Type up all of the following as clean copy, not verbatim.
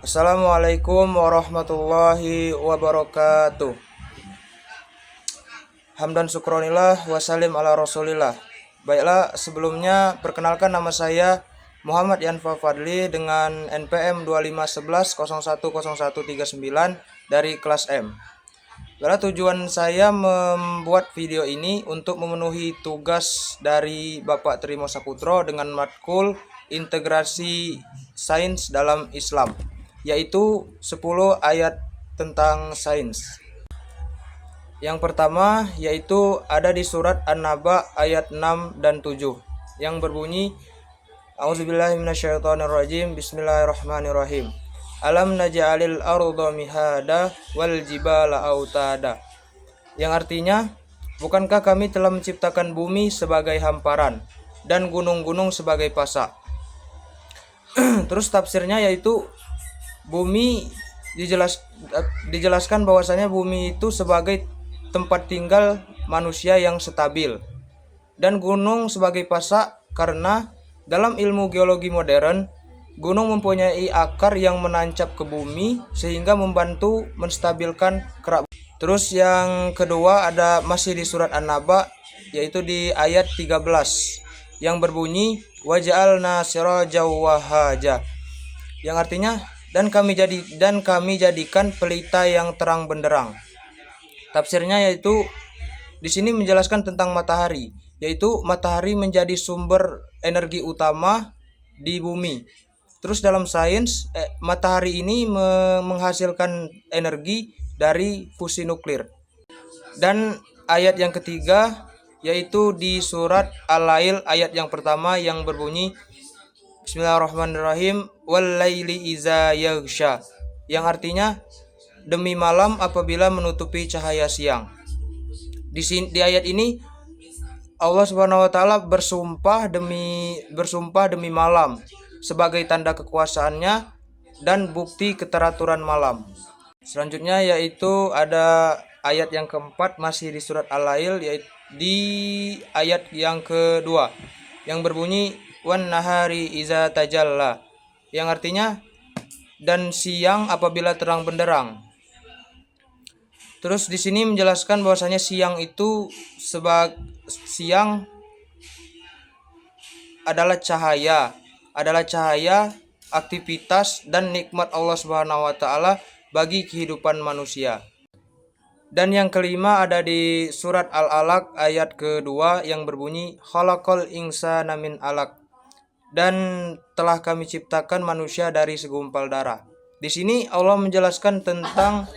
Assalamualaikum warahmatullahi wabarakatuh. Hamdan syukronillah wasalim ala rasulillah. Baiklah, sebelumnya perkenalkan, nama saya Muhammad Yanfa Fadli dengan NPM 2511010139 dari kelas M. Baiklah, tujuan saya membuat video ini untuk memenuhi tugas dari Bapak Trimo Saputro dengan matkul integrasi sains dalam Islam, yaitu 10 ayat tentang sains. Yang pertama yaitu ada di surat An-Naba ayat 6 dan 7 yang berbunyi, A'udzubillahi minasyaitonirrajim, Bismillahirrahmanirrahim. Alam naj'alil arda mihada wal jibala autada. Yang artinya, bukankah kami telah menciptakan bumi sebagai hamparan dan gunung-gunung sebagai pasak. Terus tafsirnya yaitu bumi dijelaskan bahwasanya bumi itu sebagai tempat tinggal manusia yang stabil, dan gunung sebagai pasak karena dalam ilmu geologi modern, gunung mempunyai akar yang menancap ke bumi sehingga membantu menstabilkan kerak. Terus yang kedua ada masih di surat An-Naba, yaitu di ayat 13 yang berbunyi waja'alna sirajan wahaja, yang artinya dan kami jadikan pelita yang terang benderang. Tafsirnya yaitu di sini menjelaskan tentang matahari, yaitu matahari menjadi sumber energi utama di bumi. Terus dalam sains, matahari ini menghasilkan energi dari fusi nuklir. Dan ayat yang ketiga yaitu di surat Al-Lail ayat yang pertama yang berbunyi Bismillahirrahmanirrahim, wal laili iza yaghsha, yang artinya demi malam apabila menutupi cahaya siang. Di ayat ini Allah Subhanahu wa taala bersumpah demi malam sebagai tanda kekuasaannya dan bukti keteraturan malam. Selanjutnya yaitu ada ayat yang keempat masih di surat Al-Lail, yaitu di ayat yang kedua yang berbunyi wan nahari iza tajalla, yang artinya dan siang apabila terang benderang. Terus di sini menjelaskan bahwasanya siang adalah cahaya, aktivitas dan nikmat Allah Subhanahu wa taala bagi kehidupan manusia. Dan yang kelima ada di surat Al-Alaq ayat kedua yang berbunyi khalaqal insana min alaq, dan telah kami ciptakan manusia dari segumpal darah. Di sini Allah menjelaskan tentang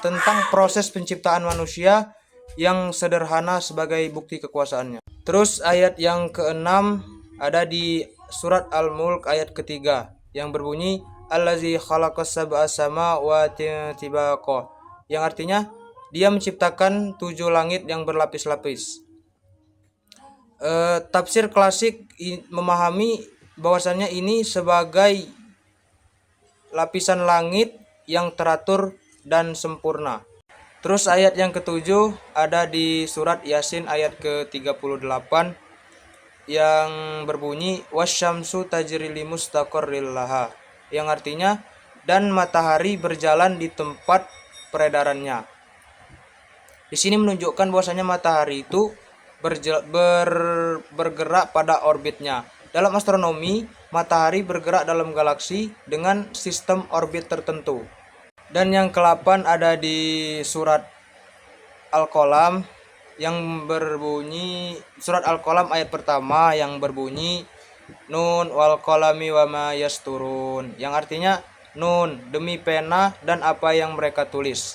tentang proses penciptaan manusia yang sederhana sebagai bukti kekuasaannya. Terus ayat yang keenam ada di surat Al-Mulk ayat ketiga yang berbunyi allazi khalaqas sab'a samawati tibaqa, yang artinya dia menciptakan 7 langit yang berlapis-lapis. Tafsir klasik memahami bahwasannya ini sebagai lapisan langit yang teratur dan sempurna. Terus ayat yang ketujuh ada di surat Yasin ayat ke-38 yang berbunyi wasyamsu tajri limustaqarril laha, yang artinya dan matahari berjalan di tempat peredarannya. Di sini menunjukkan bahwasanya matahari itu bergerak pada orbitnya. Dalam astronomi, matahari bergerak dalam galaksi dengan sistem orbit tertentu. Dan yang ke-8 ada di surat Al-Qalam yang berbunyi surat Al-Qalam ayat pertama yang berbunyi nun wal qalami wama yasturun, yang artinya nun demi pena dan apa yang mereka tulis.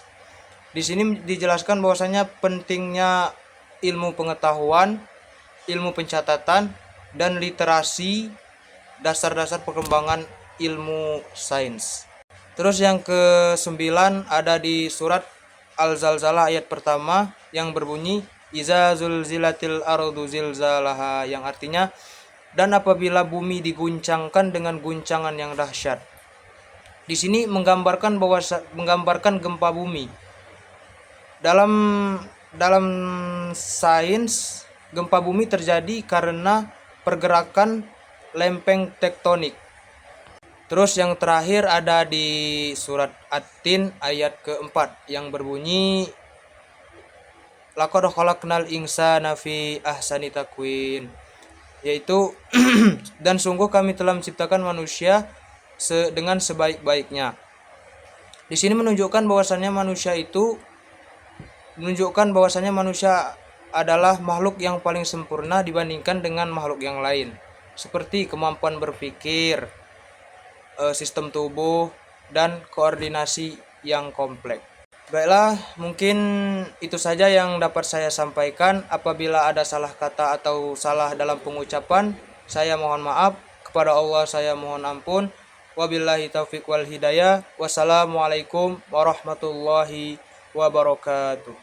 Di sini dijelaskan bahwasanya pentingnya ilmu pengetahuan, ilmu pencatatan dan literasi, dasar-dasar perkembangan ilmu sains. Terus yang ke-9 ada di surat Al-Zalzalah ayat pertama yang berbunyi iza zulzilatil ardu zilzalaha, yang artinya dan apabila bumi diguncangkan dengan guncangan yang dahsyat. Di sini menggambarkan gempa bumi. Dalam sains, gempa bumi terjadi karena pergerakan lempeng tektonik. Terus yang terakhir ada di surat At-Tin ayat keempat yang berbunyi laqad khalaqnal insana fi ahsani taqwim, yaitu dan sungguh kami telah menciptakan manusia dengan sebaik-baiknya. Di sini menunjukkan bahwasannya manusia adalah makhluk yang paling sempurna dibandingkan dengan makhluk yang lain, seperti kemampuan berpikir, sistem tubuh, dan koordinasi yang kompleks. Baiklah, mungkin itu saja yang dapat saya sampaikan. Apabila ada salah kata atau salah dalam pengucapan, saya mohon maaf. Kepada Allah saya mohon ampun. Wabillahi taufiq wal hidayah. Wassalamualaikum warahmatullahi wabarakatuh.